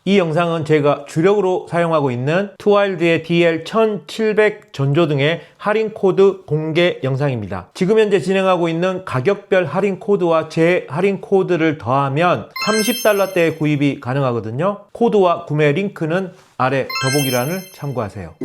이 영상은 제가 주력으로 사용하고 있는 투와일드의 DL1700 전조등의 할인 코드 공개 영상입니다. 지금 현재 진행하고 있는 가격별 할인 코드와 제 할인 코드를 더하면 30달러대의 구입이 가능하거든요. 코드와 구매 링크는 아래 더보기란을 참고하세요.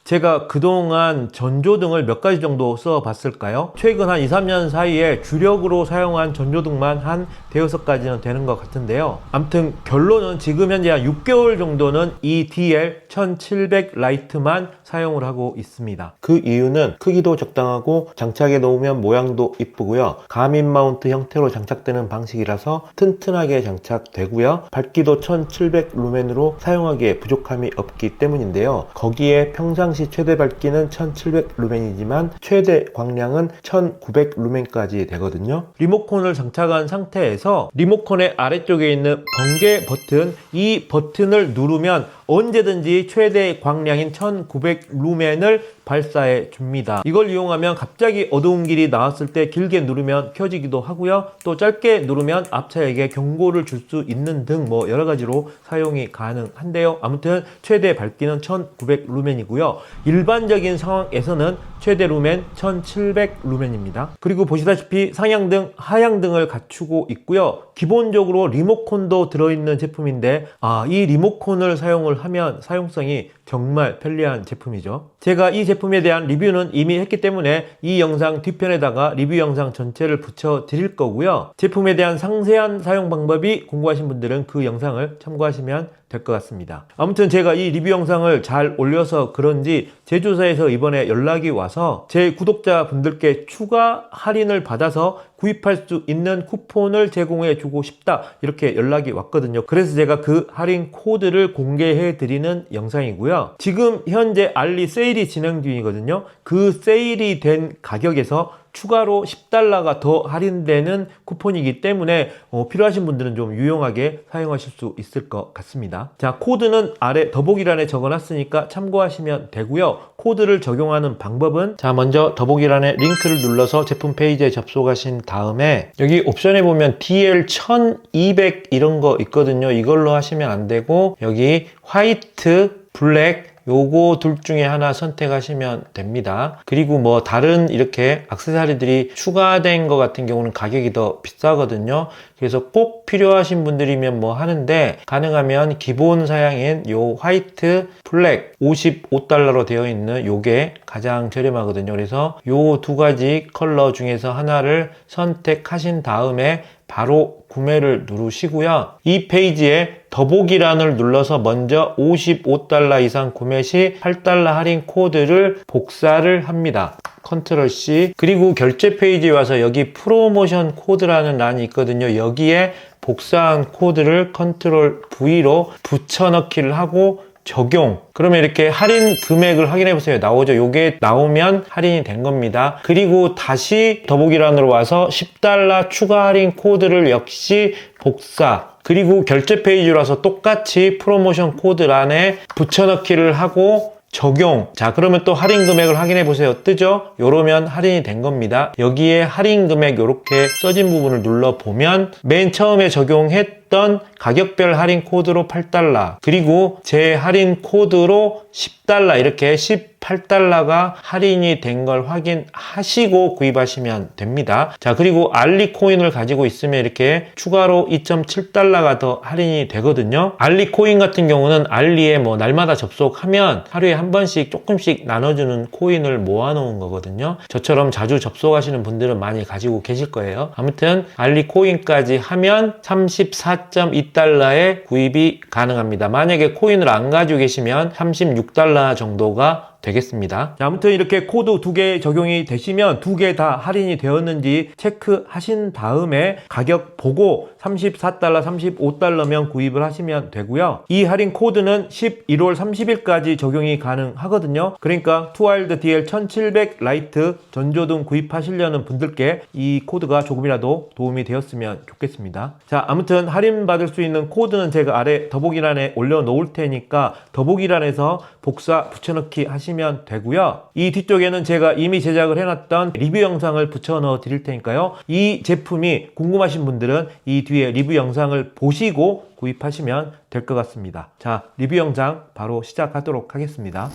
제가 그동안 전조등을 몇 가지 정도 써봤을까요? 최근 한 2, 3년 사이에 주력으로 사용한 전조등만 한 대여섯 가지는 되는 것 같은데요. 아무튼 결론은 지금 현재 한 6개월 정도는 이 DL1700 라이트만 사용을 하고 있습니다. 그 이유는 크기도 적당하고 장착해 놓으면 모양도 이쁘고요. 가민 마운트 형태로 장착되는 방식이라서 튼튼하게 장착되고요. 밝기도 1700 루멘으로 사용하기에 부족함이 없기 때문인데요. 거기에 평상시 최대 밝기는 1700 루멘이지만 최대 광량은 1900 루멘까지 되거든요. 리모컨을 장착한 상태에서 리모컨의 아래쪽에 있는 번개 버튼, 이 버튼을 누르면 언제든지 최대 광량인 1900 루멘을 발사해 줍니다. 이걸 이용하면 갑자기 어두운 길이 나왔을 때 길게 누르면 켜지기도 하고요. 또 짧게 누르면 앞차에게 경고를 줄 수 있는 등 여러 가지로 사용이 가능한데요. 아무튼 최대 밝기는 1900 루멘이고요. 일반적인 상황에서는 최대 루멘 1700 루멘입니다. 그리고 보시다시피 상향등, 하향등을 갖추고 있고요. 기본적으로 리모컨도 들어있는 제품인데 이 리모컨을 사용을 하면 사용성이 정말 편리한 제품이죠. 제가 이 제품에 대한 리뷰는 이미 했기 때문에 이 영상 뒤편에다가 리뷰 영상 전체를 붙여 드릴 거고요. 제품에 대한 상세한 사용 방법이 궁금하신 분들은 그 영상을 참고하시면 될 것 같습니다. 아무튼 제가 이 리뷰 영상을 잘 올려서 그런지 제조사에서 이번에 연락이 와서 제 구독자분들께 추가 할인을 받아서 구입할 수 있는 쿠폰을 제공해 주고 싶다, 이렇게 연락이 왔거든요. 그래서 제가 그 할인 코드를 공개해 드리는 영상이고요. 지금 현재 알리 세일이 진행 중이거든요. 그 세일이 된 가격에서 추가로 10달러가 더 할인되는 쿠폰이기 때문에 필요하신 분들은 좀 유용하게 사용하실 수 있을 것 같습니다. 자, 코드는 아래 더보기란에 적어놨으니까 참고하시면 되고요. 코드를 적용하는 방법은 먼저 더보기란에 링크를 눌러서 제품 페이지에 접속하신 다음에 여기 옵션에 보면 DL1200 이런 거 있거든요. 이걸로 하시면 안 되고 여기 화이트, 블랙 요거 둘 중에 하나 선택하시면 됩니다. 그리고 다른 이렇게 액세서리들이 추가된 것 같은 경우는 가격이 더 비싸거든요. 그래서 꼭 필요하신 분들이면 하는데, 가능하면 기본 사양인 요 화이트, 블랙 55달러로 되어 있는 요게 가장 저렴하거든요. 그래서 요 두 가지 컬러 중에서 하나를 선택하신 다음에 바로 구매를 누르시고요. 이 페이지에 더보기란을 눌러서 먼저 55달러 이상 구매 시 8달러 할인 코드를 복사를 합니다. 컨트롤 C. 그리고 결제 페이지에 와서 여기 프로모션 코드라는 란이 있거든요. 여기에 복사한 코드를 컨트롤 V로 붙여넣기를 하고 적용. 그러면 이렇게 할인 금액을 확인해 보세요. 나오죠? 요게 나오면 할인이 된 겁니다. 그리고 다시 더보기란으로 와서 10달러 추가 할인 코드를 역시 복사. 그리고 결제 페이지로 와서 똑같이 프로모션 코드란에 붙여넣기를 하고 적용. 자, 그러면 또 할인 금액을 확인해 보세요. 뜨죠? 요러면 할인이 된 겁니다. 여기에 할인 금액 요렇게 써진 부분을 눌러 보면 맨 처음에 적용했던 가격별 할인 코드로 8달러, 그리고 제 할인 코드로 10달러, 이렇게 18달러가 할인이 된 걸 확인하시고 구입하시면 됩니다. 자, 그리고 알리 코인을 가지고 있으면 이렇게 추가로 2.7달러가 더 할인이 되거든요. 알리 코인 같은 경우는 알리에 날마다 접속하면 하루에 한 번씩 조금씩 나눠주는 코인을 모아놓은 거거든요. 저처럼 자주 접속하시는 분들은 많이 가지고 계실 거예요. 아무튼 알리 코인까지 하면 34.2달러에 구입이 가능합니다. 만약에 코인을 안 가지고 계시면 36달러 정도가 되겠습니다. 자, 아무튼 이렇게 코드 두 개 적용이 되시면 두 개 다 할인이 되었는지 체크하신 다음에 가격 보고 34달러, 35달러면 구입을 하시면 되고요. 이 할인 코드는 11월 30일까지 적용이 가능하거든요. 그러니까 투와일드 DL1700 라이트 전조등 구입하시려는 분들께 이 코드가 조금이라도 도움이 되었으면 좋겠습니다. 자, 아무튼 할인 받을 수 있는 코드는 제가 아래 더보기란에 올려놓을 테니까 더보기란에서 복사 붙여넣기 하시면 하시면 되고요. 이 뒤쪽에는 제가 이미 제작을 해놨던 리뷰 영상을 붙여 넣어 드릴 테니까요. 이 제품이 궁금하신 분들은 이 뒤에 리뷰 영상을 보시고 구입하시면 될 것 같습니다. 자, 리뷰 영상 바로 시작하도록 하겠습니다.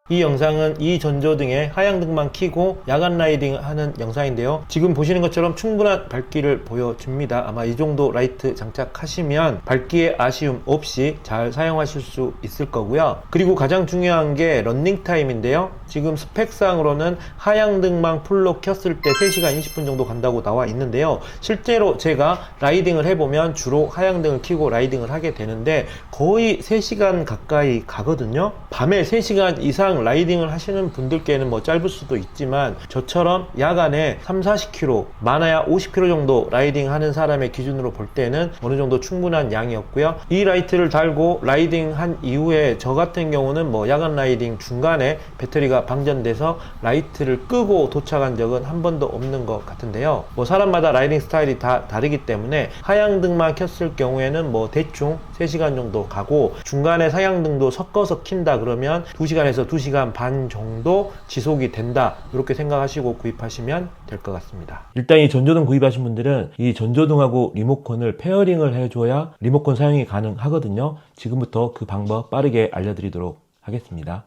이 영상은 이 전조등에 하향등만 켜고 야간 라이딩 하는 영상인데요. 지금 보시는 것처럼 충분한 밝기를 보여줍니다. 아마 이 정도 라이트 장착하시면 밝기에 아쉬움 없이 잘 사용하실 수 있을 거고요. 그리고 가장 중요한 게 런닝 타임인데요. 지금 스펙상으로는 하향등만 풀로 켰을 때 3시간 20분 정도 간다고 나와 있는데요. 실제로 제가 라이딩을 해보면 주로 하향등을 켜고 라이딩을 하게 되는데 거의 3시간 가까이 가거든요. 밤에 3시간 이상 라이딩을 하시는 분들께는 뭐 짧을 수도 있지만 저처럼 야간에 30-40km 많아야 50km 정도 라이딩 하는 사람의 기준으로 볼 때는 어느 정도 충분한 양이었고요. 이 라이트를 달고 라이딩 한 이후에 저 같은 경우는 뭐 야간 라이딩 중간에 배터리가 방전돼서 라이트를 끄고 도착한 적은 한 번도 없는 것 같은데요. 뭐 사람마다 라이딩 스타일이 다 다르기 때문에 하향등만 켰을 경우에는 뭐 대충 3시간 정도 가고 중간에 사향등도 섞어서 킨다 그러면 2시간에서 2시간 반 정도 지속이 된다, 이렇게 생각하시고 구입하시면 될 것 같습니다. 일단 이 전조등 구입하신 분들은 이 전조등하고 리모컨을 페어링을 해줘야 리모컨 사용이 가능하거든요. 지금부터 그 방법 빠르게 알려드리도록 하겠습니다.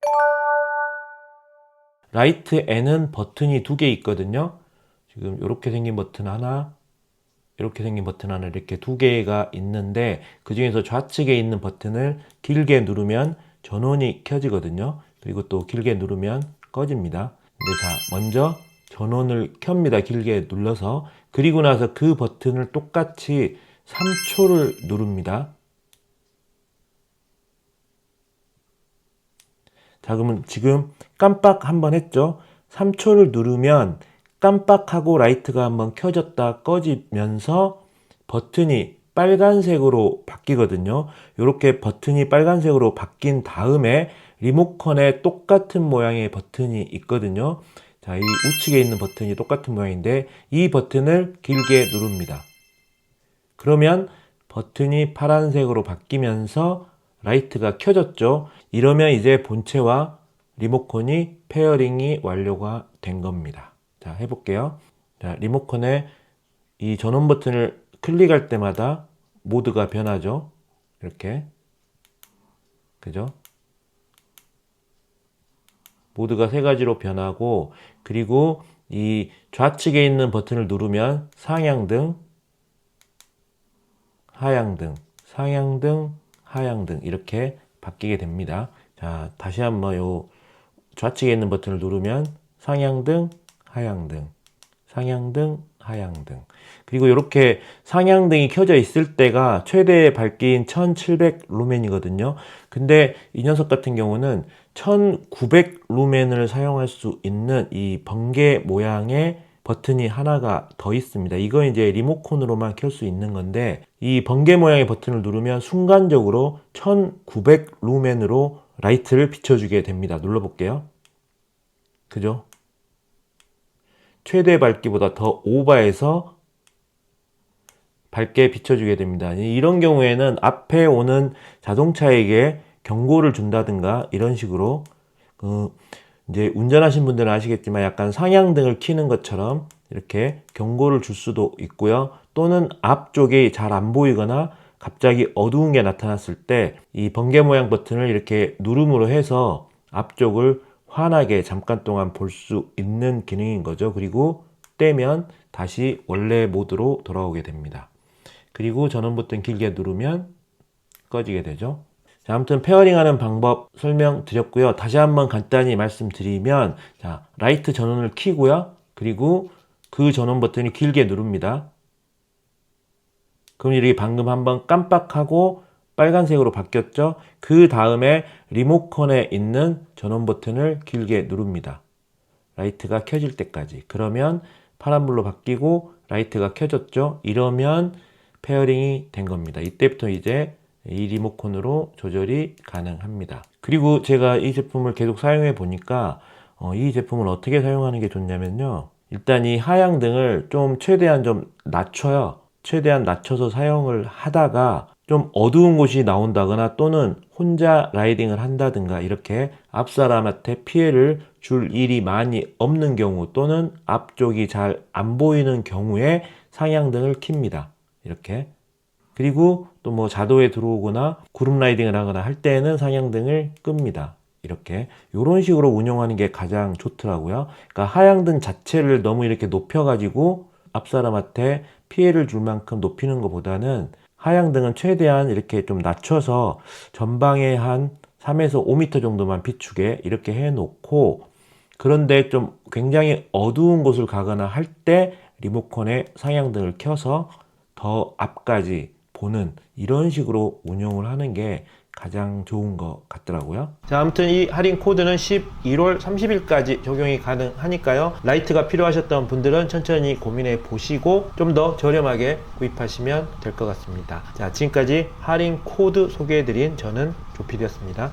라이트에는 버튼이 2개 있거든요. 지금 이렇게 생긴 버튼 하나, 이렇게 생긴 버튼 하나, 이렇게 2개가 있는데 그 중에서 좌측에 있는 버튼을 길게 누르면 전원이 켜지거든요. 그리고 또 길게 누르면 꺼집니다. 근데 자, 먼저 전원을 켭니다. 길게 눌러서. 그리고 나서 그 버튼을 똑같이 3초를 누릅니다. 자, 그러면 지금 깜빡 한번 했죠? 3초를 누르면 깜빡하고 라이트가 한번 켜졌다 꺼지면서 버튼이 빨간색으로 바뀌거든요. 이렇게 버튼이 빨간색으로 바뀐 다음에 리모컨에 똑같은 모양의 버튼이 있거든요. 자, 이 우측에 있는 버튼이 똑같은 모양인데 이 버튼을 길게 누릅니다. 그러면 버튼이 파란색으로 바뀌면서 라이트가 켜졌죠. 이러면 이제 본체와 리모컨이 페어링이 완료가 된 겁니다. 자, 해볼게요. 자, 리모컨에 이 전원 버튼을 클릭할 때마다 모드가 변하죠. 이렇게. 그죠? 모드가 3가지로 변하고, 그리고 이 좌측에 있는 버튼을 누르면 상향등, 하향등, 상향등, 하향등 이렇게 바뀌게 됩니다. 자, 다시 한번 요 좌측에 있는 버튼을 누르면 상향등, 하향등, 상향등, 하향등. 그리고 이렇게 상향등이 켜져 있을 때가 최대 밝기인 1700 루멘이거든요. 근데 이 녀석 같은 경우는 1900 루멘을 사용할 수 있는 이 번개 모양의 버튼이 하나가 더 있습니다. 이거 이제 리모컨으로만 켤 수 있는 건데 이 번개 모양의 버튼을 누르면 순간적으로 1900 루멘으로 라이트를 비춰주게 됩니다. 눌러볼게요. 그죠? 최대 밝기보다 더 오버해서 밝게 비춰주게 됩니다. 이런 경우에는 앞에 오는 자동차에게 경고를 준다든가 이런 식으로 이제 운전하신 분들은 아시겠지만 약간 상향등을 켜는 것처럼 이렇게 경고를 줄 수도 있고요. 또는 앞쪽이 잘 안 보이거나 갑자기 어두운 게 나타났을 때 이 번개 모양 버튼을 이렇게 누름으로 해서 앞쪽을 환하게 잠깐 동안 볼 수 있는 기능인 거죠. 그리고 떼면 다시 원래 모드로 돌아오게 됩니다. 그리고 전원 버튼 길게 누르면 꺼지게 되죠. 자, 아무튼 페어링하는 방법 설명드렸고요. 다시 한번 간단히 말씀드리면, 자, 라이트 전원을 켜고요. 그리고 그 전원 버튼이 길게 누릅니다. 그럼 이렇게 방금 한번 깜빡하고 빨간색으로 바뀌었죠. 그 다음에 리모컨에 있는 전원 버튼을 길게 누릅니다. 라이트가 켜질 때까지. 그러면 파란불로 바뀌고 라이트가 켜졌죠. 이러면 페어링이 된 겁니다. 이때부터 이제 이 리모컨으로 조절이 가능합니다. 그리고 제가 이 제품을 계속 사용해 보니까 이 제품을 어떻게 사용하는 게 좋냐면요. 일단 이 하향등을 좀 최대한 좀 낮춰요. 최대한 낮춰서 사용을 하다가 좀 어두운 곳이 나온다거나 또는 혼자 라이딩을 한다든가 이렇게 앞사람한테 피해를 줄 일이 많이 없는 경우 또는 앞쪽이 잘 안 보이는 경우에 상향등을 켭니다. 이렇게. 그리고 또 뭐 자도에 들어오거나 그룹 라이딩을 하거나 할 때는 상향등을 끕니다. 이렇게 이런 식으로 운영하는 게 가장 좋더라고요. 그러니까 하향등 자체를 너무 이렇게 높여가지고 앞사람한테 피해를 줄 만큼 높이는 것보다는 하향등은 최대한 이렇게 좀 낮춰서 전방에 한 3에서 5m 정도만 비추게 이렇게 해 놓고, 그런데 좀 굉장히 어두운 곳을 가거나 할 때 리모컨에 상향등을 켜서 더 앞까지 보는 이런 식으로 운영을 하는 게 가장 좋은 것 같더라고요. 자, 아무튼 이 할인 코드는 11월 30일까지 적용이 가능하니까요. 라이트가 필요하셨던 분들은 천천히 고민해 보시고 좀 더 저렴하게 구입하시면 될 것 같습니다. 자, 지금까지 할인 코드 소개해드린 저는 조피디였습니다.